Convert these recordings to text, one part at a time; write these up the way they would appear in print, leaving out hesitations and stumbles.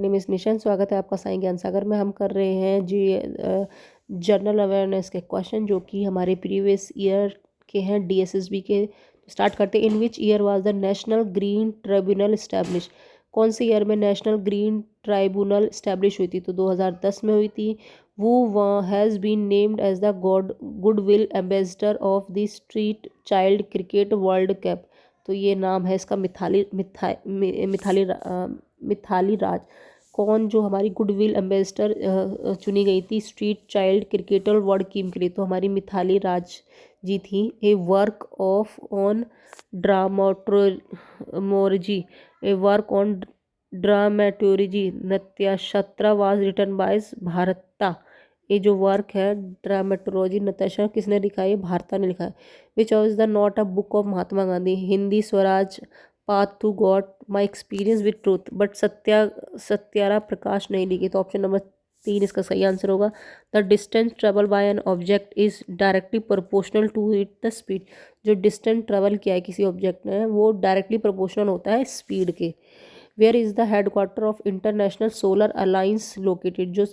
Name is Neesham. स्वागत है आपका साईं ज्ञान सागर में। हम कर रहे हैं जनरल अवेयरनेस के क्वेश्चन जो कि हमारे प्रीवियस ईयर के हैं, डीएसएसबी के। स्टार्ट करते हैं। In which year was the National Green Tribunal establish? कौन से ईयर में नेशनल ग्रीन ट्राइब्यूनल इस्टेब्लिश हुई थी? तो 2010 में हुई थी। वो has been named as the goodwill ambassador of the street child cricket world cup. तो ये नाम है इसका मिथाली राज। कौन जो हमारी गुडविल एम्बेसडर चुनी गई थी street child cricketer world team के लिए? तो हमारी मिथाली राज जी थी। A work of on dramaturgy a work on dramaturgy Natyashastra was written by Bharata. ये जो वर्क है ड्रामेटोलॉजी नताशा किसने लिखा है? ये भारता ने लिखा है। Which of the not a book of Mahatma Gandhi? Hind Swaraj, path to God, my experience with truth. But Satyarth Prakash नहीं लिखी। तो ऑप्शन नंबर 3 इसका सही आंसर होगा। The distance travel by an object is directly proportional to it the speed. जो distance travel किया है किसी ऑब्जेक्ट ने वो डायरेक्टली प्रोपोर्शनल होता है स्पीड के। Where is the headquarter of international solar alliance located? जो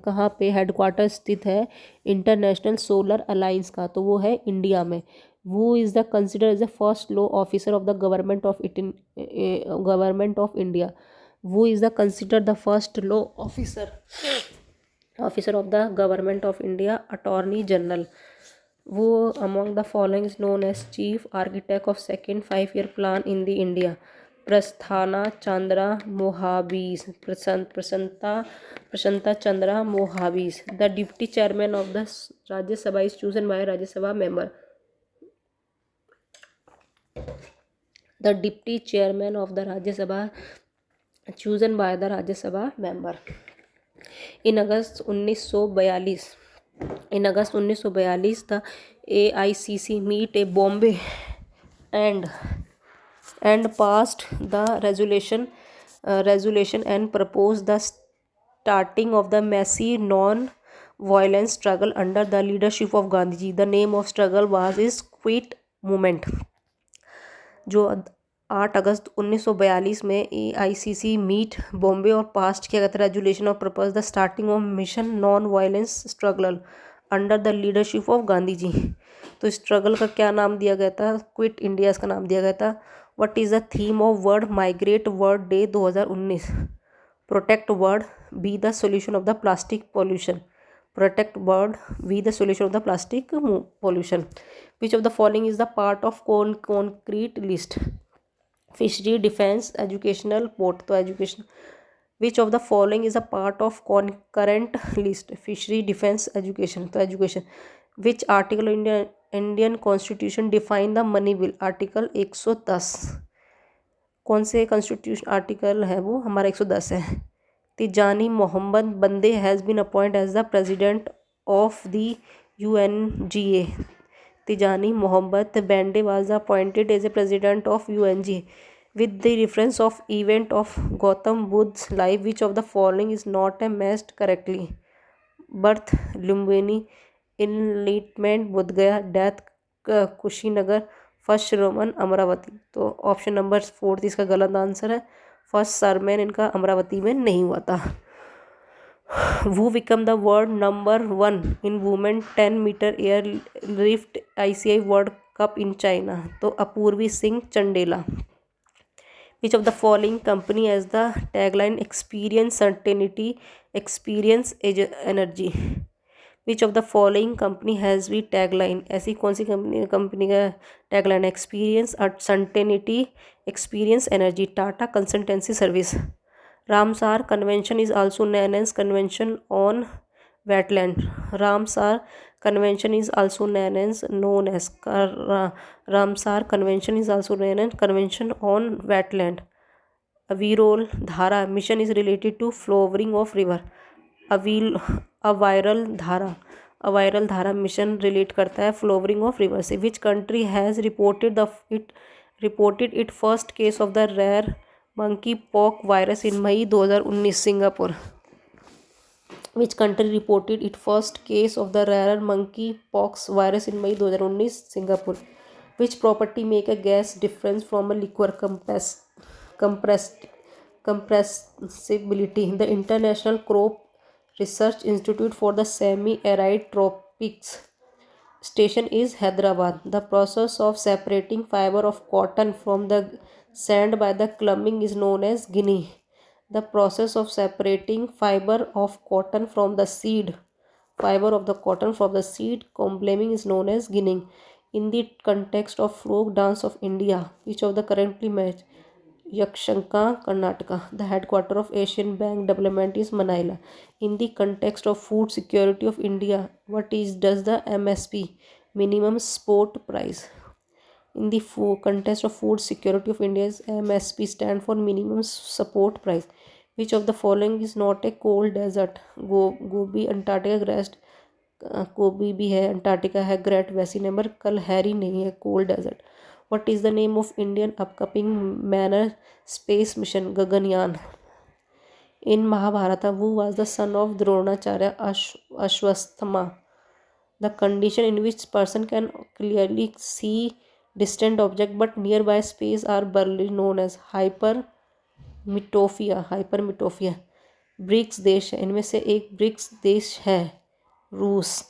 कहाँ पे हेडक्वार्टर स्थित है इंटरनेशनल सोलर अलायंस का? तो वो है इंडिया में। Who is the consider as the first law officer of the government of India. Who is the consider the first law officer of the government of India attorney general. Who among the following is known as chief architect of second 5 year plan in the India? Prasanta Chandra Mahalanobis, Prasanta Chandra Mahalanobis. The deputy chairman of the Rajya Sabha is chosen by Rajya Sabha member. The deputy chairman of the Rajya Sabha chosen by the Rajya Sabha member. In August 1942, the AICC meet at Bombay and passed the resolution and proposed the starting of the massive non-violent struggle under the leadership of Gandhi ji. The name of struggle was Quit Movement. जो 8 अगस्त 1942 में AICC meet Bombay और past किया गया था resolution of propose the starting of mission non violence struggle under the leadership of Gandhi ji. तो struggle का क्या नाम दिया गया था? क्विट इंडिया इसका नाम दिया गया था। What is the theme of world migrate world day 2019? Protect world be the solution of the plastic pollution. Protect world be the solution of the plastic pollution. Which of the following is the part of concrete list? Fishery, defence, educational, port. तो education. Which of the following is a part of concurrent list? Fishery, defence, education. तो education. Which article Indian constitution define the money bill? Article 110। कौन से constitution article है वो? हमारा 110 है। Tijani Mohammed Bande has been appoint as the president of the UNGA। Tijani Mohammed Bande was appointed as a president of UNG with the reference of event of Gautam Buddha's life. Which of the following is not a matched correctly? Birth Lumbini, enlightenment Bodh Gaya, death Kushinagar, first Roman Amravati. तो option number 4 इसका गलत answer है। First सरमैन इनका अमरावती में नहीं हुआ था। Who become the world number 1 in women 10 meter airlift ICI World Cup in China? तो Apurvi Singh Chandela. Which of the following company has the tagline experience certainty, experience energy? Which of the following company has the tagline? ऐसी कौन सी company का tagline? Experience certainty, experience energy। Tata consultancy service. Ramsar Convention is also known as Convention on Wetland. Ramsar Convention is also known as Ramsar Convention is also known as Convention on Wetland. Avirol Dhara mission is related to flowing of river. अविरल धारा mission relate करता है flowering of river से। Which country has reported it first case of the rare monkey pox virus in May 2019? Singapore. Which country reported it first case of the rare monkey pox virus in May 2019? Singapore. Which property make a gas difference from a liquid compressibility. The International Crop Research Institute for the Semi-Arid Tropics station is Hyderabad. The process of separating fiber of cotton from the sand by the clumping is known as ginning. The process of separating fiber of cotton from the seed comblaming is known as ginning. In the context of folk dance of India, which of the currently match Yakshanka, Karnataka. The headquarter of Asian Bank Development is Manila. In the context of food security of India, what is does the MSP, minimum support price? In the context of food security of India's MSP stand for minimum support price. Which of the following is not a cold desert? Gobi Antarctica ग्रेस्ट Gobi भी है, Antarctica है, great वैसी number कल Harry नहीं है, cold desert. What is the name of Indian upcoming manner space mission Gaganyaan? In Mahabharata, who was the son of Dronacharya Ashwasthama? The condition in which person can clearly see distant object but nearby space are barely known as hypermetropia. BRICS देश है, इनमें से एक BRICS देश है रूस.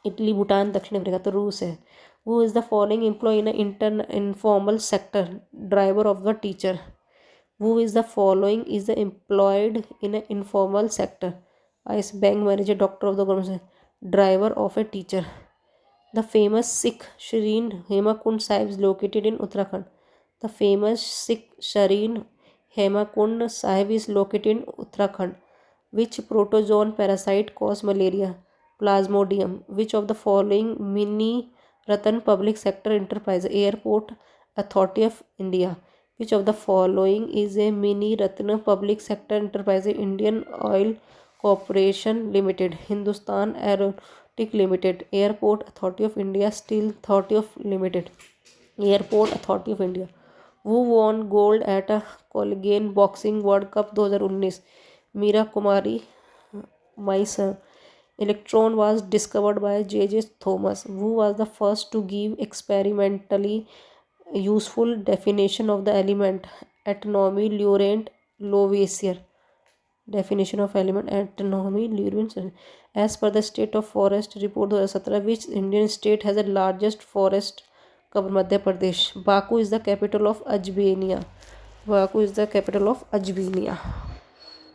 Italy, Bhutan, दक्षिण Africa. तो रूस है. Who is the following employee in an informal sector? Driver of the teacher. Who is the following is the employed in an informal sector? Ice bank manager, doctor of the government, driver of a teacher. The famous Sikh Shireen Hemakund Sahib is located in Uttarakhand. The famous Sikh Shireen Hemakund Sahib is located in Uttarakhand. Which protozoan parasite cause malaria? Plasmodium. Which of the following mini Ratan Public Sector Enterprise? Airport Authority of India. Which of the following is a mini Ratna Public Sector Enterprise? Indian Oil Corporation Limited, Hindustan Aeronautic Limited, Airport Authority of India, Steel Authority of Limited, Airport Authority of India. Who won gold at a Colgate Boxing World Cup 2019? Meera Kumari Mysore. Electron was discovered by J.J. Thomas. Who was the first to give experimentally useful definition of the element? Autonomy Laurent Lavoisier. Definition of element autonomy Laurent. As per the State of Forest Report 2017, which Indian state has the largest forest cover? Madhya Pradesh. Baku is the capital of Armenia.